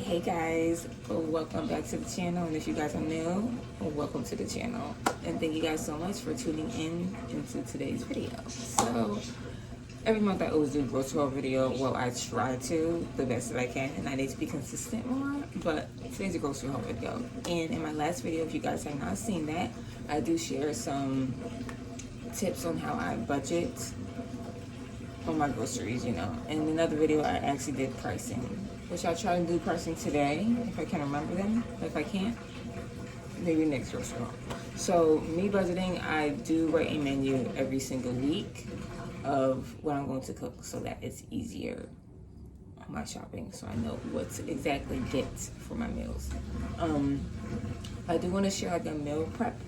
Hey guys, welcome back to the channel, and if you guys are new, welcome to the channel, and thank you guys so much for tuning in into today's video. So every month I always do a grocery haul video. Well, I try to the best that I can, and I need to be consistent more, but today's a grocery haul video. And in my last video, if you guys have not seen that, I do share some tips on how I budget on my groceries, you know. In another video, I actually did pricing, which I'll try to do pricing today if I can remember them. If I can't, maybe next grocery haul. So me budgeting, I do write a menu every single week of what I'm going to cook, so that it's easier on my shopping, so I know what to exactly get for my meals. I do want to share like a meal prep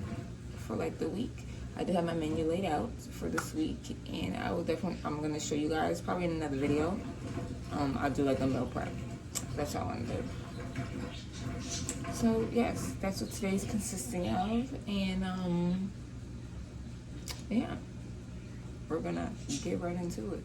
for like the week. I do have my menu laid out for this week, and I'm going to show you guys probably in another video. I'll do like a meal prep. That's all I want to do. So yes, that's what today's consisting of, and yeah, we're gonna get right into it.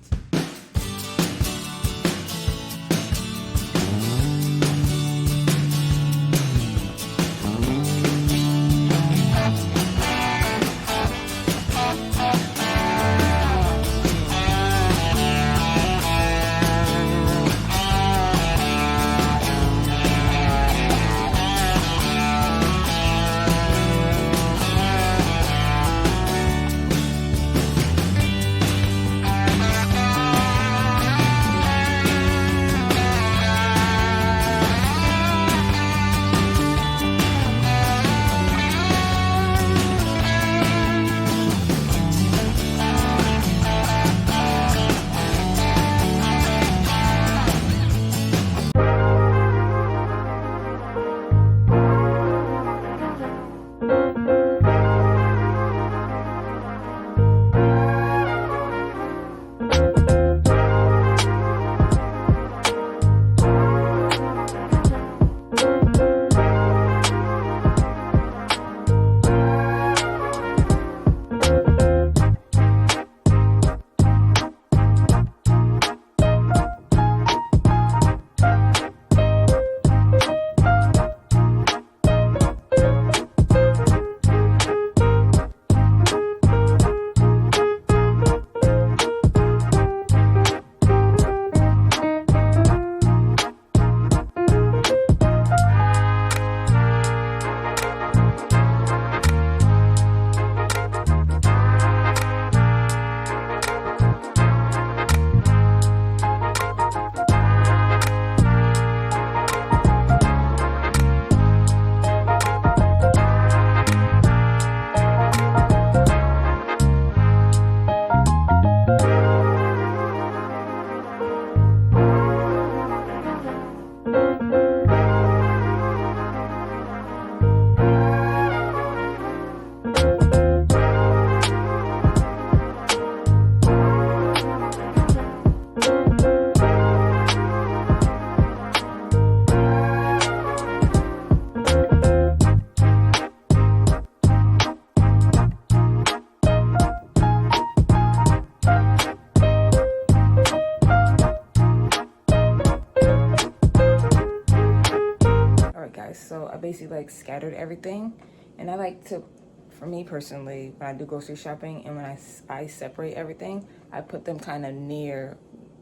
So I basically like scattered everything, and I like to, for me personally, when I do grocery shopping and when I separate everything, I put them kind of near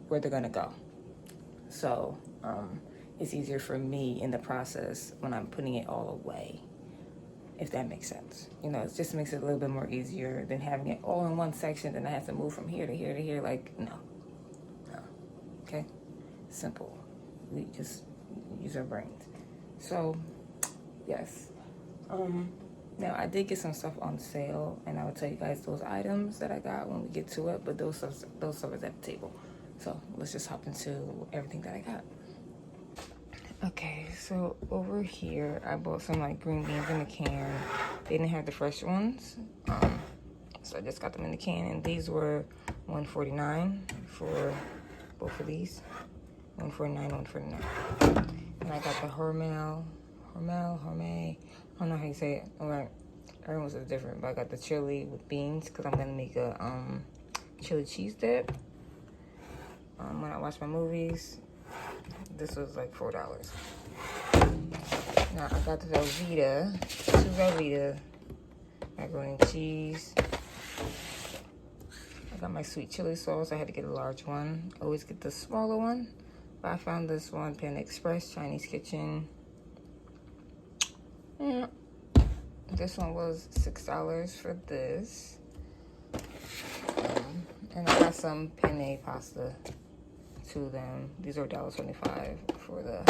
where they're gonna go. So it's easier for me in the process when I'm putting it all away, if that makes sense. You know, it just makes it a little bit more easier than having it all in one section, then I have to move from here to here to here. Like, no, okay? Simple. We just use our brains. So yes, now I did get some stuff on sale, and I will tell you guys those items that I got when we get to it, but those stuff is at the table. So let's just hop into everything that I got. Okay, so over here I bought some like green beans in a can. They didn't have the fresh ones, so I just got them in the can, and these were $1.49 for both of these. $1.49, $1.49. And I got the Hormel, I don't know how you say it. All right, everyone's is different, but I got the chili with beans because I'm gonna make a chili cheese dip. When I watch my movies, this was like $4. Now I got the Velveeta, 2 Velveeta macaroni and cheese. I got my sweet chili sauce. I had to get a large one. I always get the smaller one, but I found this one, Panda Express, Chinese Kitchen. Yeah. This one was $6 for this. And I got some penne pasta, 2 of them. These are $1.25 for the,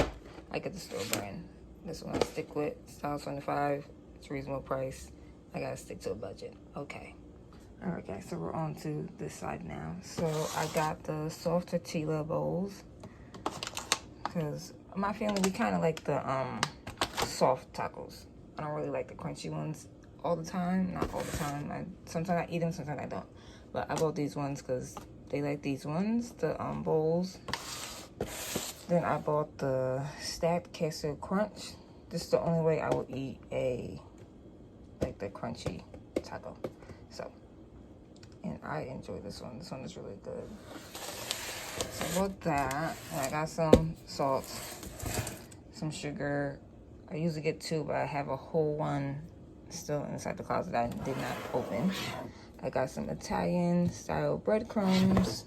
I get the store brand. This one I stick with, it's $1.25. It's a reasonable price. I gotta stick to a budget. Okay. All right, guys, so we're on to this side now. So I got the soft tortilla bowls because my family, we kind of like the soft tacos. I don't really like the crunchy ones all the time. Not all the time. Sometimes I eat them, sometimes I don't. But I bought these ones because they like these ones, the bowls. Then I bought the stacked queso crunch. This is the only way I will eat like the crunchy taco. So, and I enjoy this one. This one is really good. So I bought that, and I got some salt, some sugar. I usually get 2, but I have a whole one still inside the closet that I did not open. I got some Italian style breadcrumbs.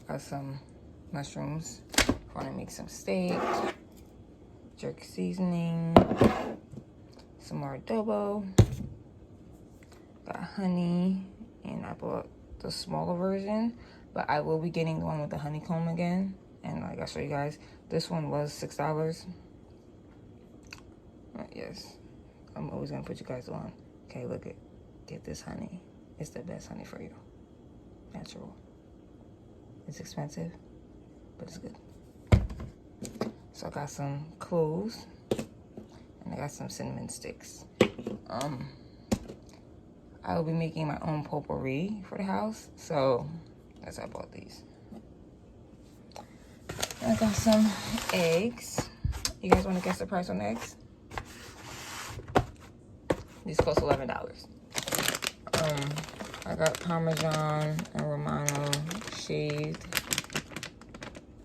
Got some mushrooms. I want to make some steak. Jerk seasoning. Some more adobo. Got honey. And I bought the smaller version. But I will be getting the one with the honeycomb again. And like I'll show you guys, this one was $6. Yes. I'm always going to put you guys on. Okay, look at. Get this honey. It's the best honey for you. Natural. It's expensive, but it's good. So I got some cloves, and I got some cinnamon sticks. I will be making my own potpourri for the house, so that's why I bought these. And I got some eggs. You guys want to guess the price on the eggs? These cost $11. I got Parmesan and Romano shaved.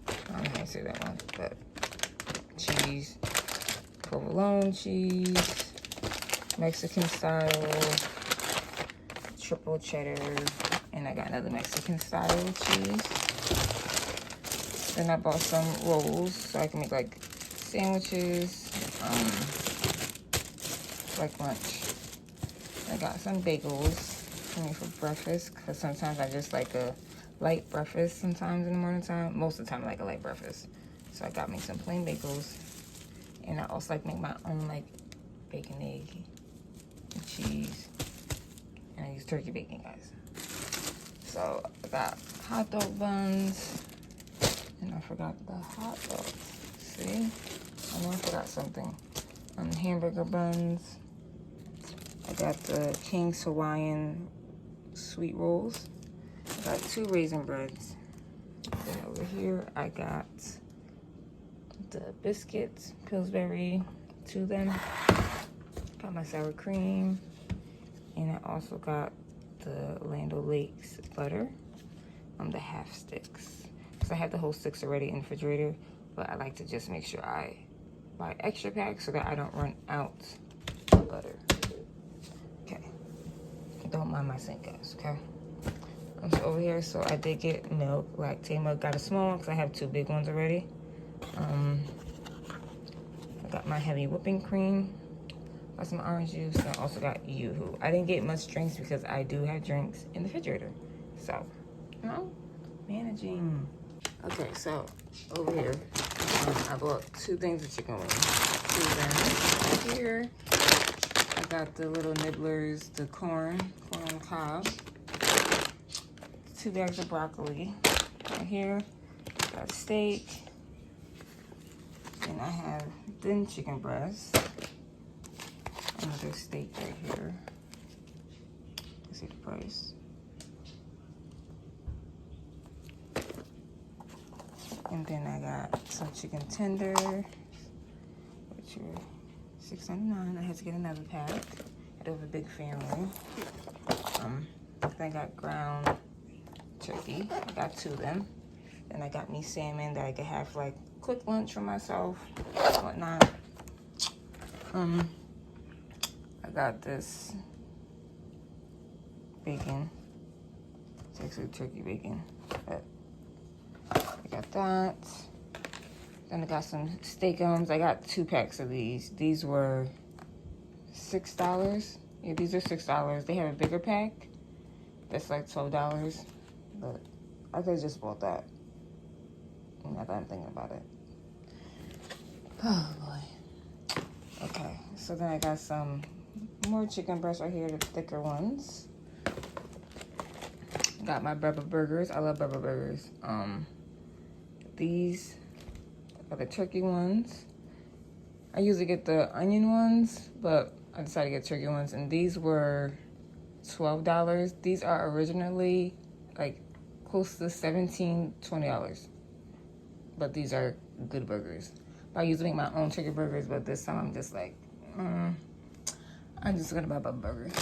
I don't know how to say that one, but cheese, provolone cheese, Mexican style, triple cheddar, and I got another Mexican style cheese. Then I bought some rolls so I can make like sandwiches, like lunch. I got some bagels for me for breakfast because sometimes I just like a light breakfast sometimes in the morning time. Most of the time I like a light breakfast. So I got me some plain bagels. And I also like make my own like bacon, egg, and cheese. And I use turkey bacon, guys. So I got hot dog buns. And I forgot the hot dogs. See? I know I forgot something. Hamburger buns. I got the King's Hawaiian sweet rolls. I got 2 raisin breads. Then over here, I got the biscuits, Pillsbury, 2 of them. Got my sour cream. And I also got the Land O'Lakes butter, the half sticks. Because I had the whole sticks already in the refrigerator, but I like to just make sure I buy extra packs so that I don't run out of butter. Okay. Don't mind my sink, guys, okay? I'm over here, so I did get milk, lactate milk. Got a small one because I have 2 big ones already. I got my heavy whipping cream. Got some orange juice, and I also got Yoo-hoo. I didn't get much drinks because I do have drinks in the refrigerator. So, you know, managing. Okay, so over here, I bought 2 things of chicken wings. 2 of them right here. I got the little nibblers, the corn on the cob. 2 bags of broccoli right here. Got steak. And I have thin chicken breast. Another steak right here. Let's see the price. And then I got some chicken tenders, which are $6.99. I had to get another pack. I have a big family. Then I got ground turkey. I got 2 of them. Then I got me salmon that I could have like quick lunch for myself, whatnot. I got this bacon. It's actually turkey bacon, but I got that. Then I got some steakums. I got 2 packs of these. These were $6. Yeah, these are $6. They have a bigger pack that's like $12, but I could have just bought that. Now that I'm thinking about it. Oh boy. Okay, so then I got some more chicken breasts right here, the thicker ones. Got my Bubba burgers. I love Bubba burgers. These are the turkey ones. I usually get the onion ones, but I decided to get turkey ones, and these were $12. These are originally like close to $17, $20, but these are good burgers. I usually make my own turkey burgers, but this time I'm just like, I'm just gonna buy Bubba burgers.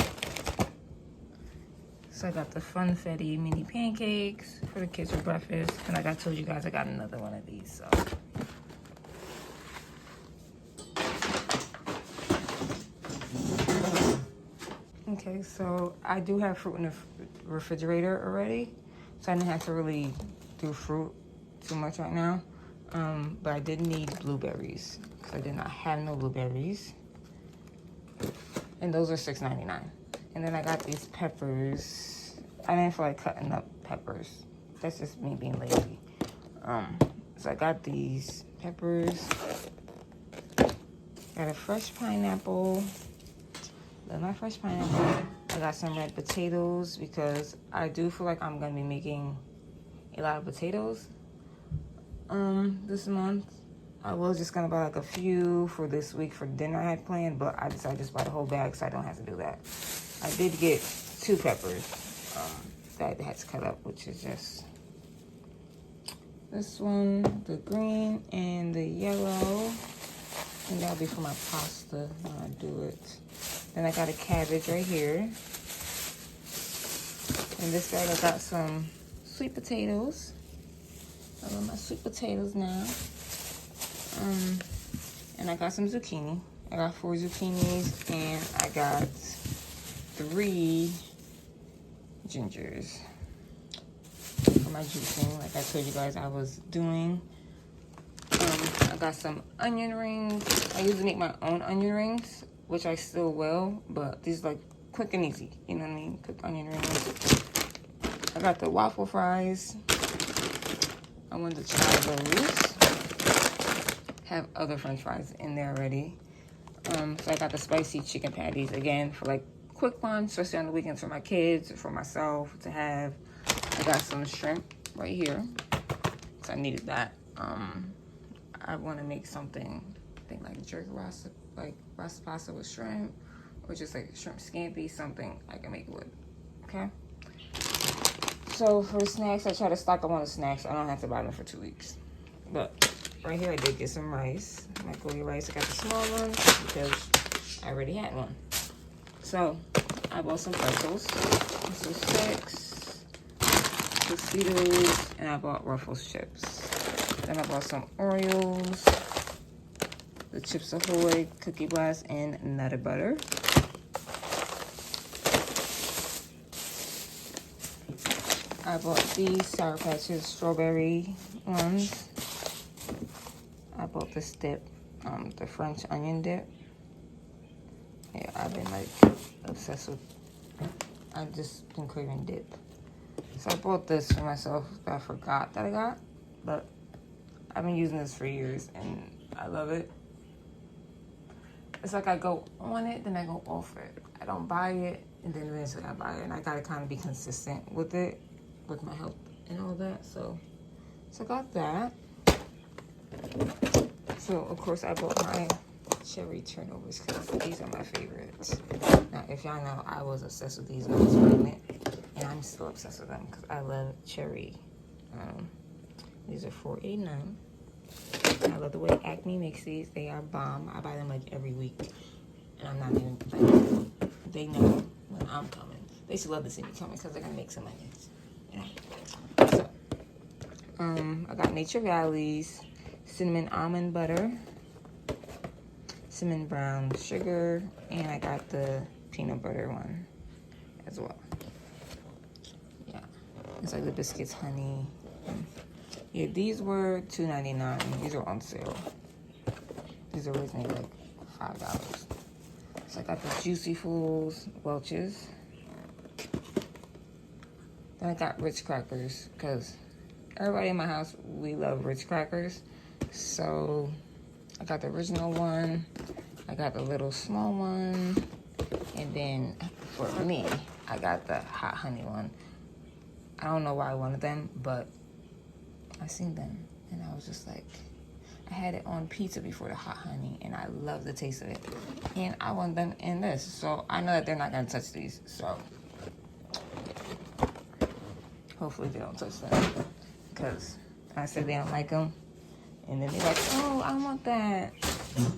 So I got the Funfetti mini pancakes for the kids for breakfast, and like I told you guys, I got another one of these. So. Okay, so I do have fruit in the refrigerator already, so I didn't have to really do fruit too much right now. But I did need blueberries because I did not have no blueberries, and those are $6.99. And then I got these peppers. I didn't feel like cutting up peppers. That's just me being lazy. So I got these peppers. Got a fresh pineapple. Love my fresh pineapple. I got some red potatoes because I do feel like I'm gonna be making a lot of potatoes this month. I was just gonna buy like a few for this week for dinner I had planned, but I decided to just buy the whole bag so I don't have to do that. I did get 2 peppers that I had to cut up, which is just this one, the green and the yellow, and that'll be for my pasta when I do it. Then I got a cabbage right here. In this bag I got some sweet potatoes. I love my sweet potatoes now. And I got some zucchini. I got 4 zucchinis, and I got 3 gingers for my juicing, like I told you guys I was doing. I got some onion rings. I usually make my own onion rings, which I still will, but these are like quick and easy. You know what I mean? Quick onion rings. I got the waffle fries. I wanted to try those. Have other french fries in there already. So I got the spicy chicken patties, again, for like quick lunch, especially on the weekends for my kids, for myself to have. I got some shrimp right here, so I needed that. I want to make something, I think like jerk rasa, like rasa pasta with shrimp, or just like shrimp scampi, something I can make it with, okay? So for snacks, I try to stock up on the snacks. I don't have to buy them for 2 weeks. But right here, I did get some rice, microwave rice. I got the small one because I already had one. So I bought some pretzels. This is 6, Tostitos, and I bought Ruffles chips. Then I bought some Oreos, the Chips Ahoy, Cookie Blast, and Nutter Butter. I bought these Sour Patches strawberry ones. I bought this dip, the French onion dip. Yeah, I've been like obsessed with, I've just been craving dip. So I bought this for myself that I forgot that I got, but I've been using this for years and I love it. It's like I go on it, then I go off it. I don't buy it, and then eventually I buy it, and I gotta kind of be consistent with it, with my health and all that. So I got that. So of course I bought my cherry turnovers because these are my favorites. Now, if y'all know, I was obsessed with these when I was pregnant, and I'm still obsessed with them because I love cherry. These are $4.89. I love the way Acme makes these. They are bomb. I buy them like every week, and I'm not even like, they know when I'm coming. They should love to see me coming because they're gonna make some onions. Yeah. So, I got Nature Valley's cinnamon almond butter, cinnamon brown sugar, and I got the peanut butter one as well. Yeah, it's like the biscuits, honey. Yeah, these were $2.99. These are on sale. These are originally like $5. So I got the Juicy Fools Welch's. Then I got Ritz crackers because everybody in my house, we love Ritz crackers. So I got the original one. I got the little small one. And then for me, I got the hot honey one. I don't know why I wanted them, but I seen them and I was just like, I had it on pizza before, the hot honey, and I love the taste of it. And I want them in this. So I know that they're not gonna touch these. So hopefully they don't touch them. Because I said they don't like them. And then they're like, oh, I want that.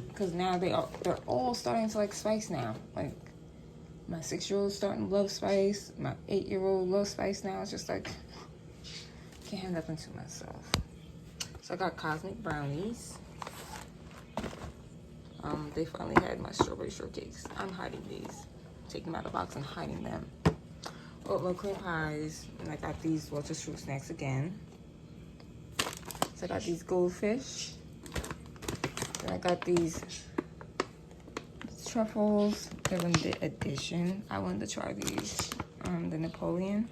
Because now they're all starting to like spice now. Like my 6-year-old's starting to love spice. My 8-year-old loves spice now. It's just like, can't have nothing to myself. So I got cosmic brownies. They finally had my strawberry shortcakes. I'm hiding these. Taking them out of the box and hiding them. Oatmeal cream pies. And I got these Welch's fruit snacks again. So I got these goldfish. And I got these truffles. They're limited edition. I wanted to try these. The Napoleon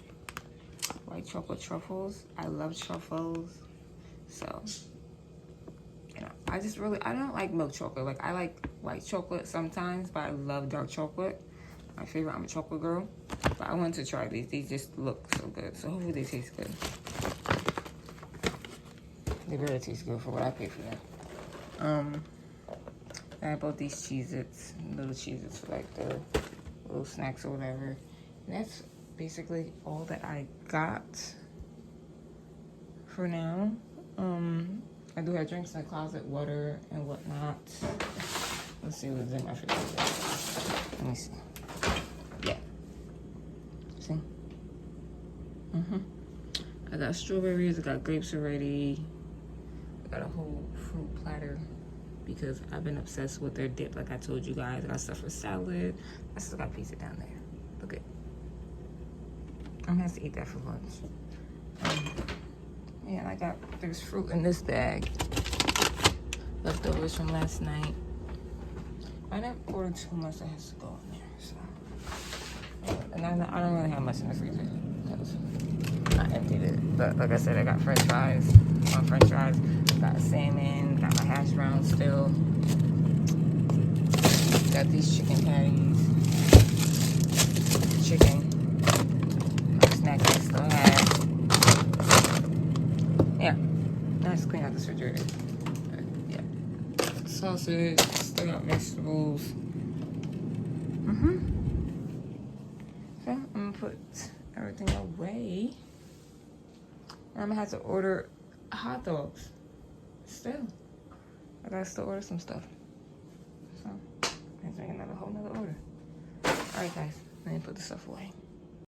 white chocolate truffles. I love truffles. So, you know, I don't like milk chocolate. Like, I like white chocolate sometimes, but I love dark chocolate. My favorite, I'm a chocolate girl. But I wanted to try these. These just look so good. So hopefully they taste good. They really taste good for what I paid for them. I bought these Cheez-Its, little Cheez-Its for like the little snacks or whatever. And that's basically all that I got for now. I do have drinks in the closet, water and whatnot. Let's see what's in my refrigerator. Let me see. Yeah. See? I got strawberries, I got grapes already. I got a whole fruit platter because I've been obsessed with their dip, like I told you guys. I got stuff for salad. I still got pizza down there. Look at. I'm gonna have to eat that for lunch. Yeah, and there's fruit in this bag. Leftovers from last night. I didn't order too much that has to go in there, so. And I don't really have much in the freezer because I emptied it. But like I said, I got french fries. On french fries. Got salmon. Got my hash browns still. Got these chicken patties. Chicken. Snack I still have. Yeah. Let's clean out this refrigerator. Yeah. Sausage. Still got vegetables. So I'm gonna put everything away. And I'm gonna have to order hot dogs. Still. I gotta still order some stuff. So let's make another whole nother order. Alright guys, let me put this stuff away.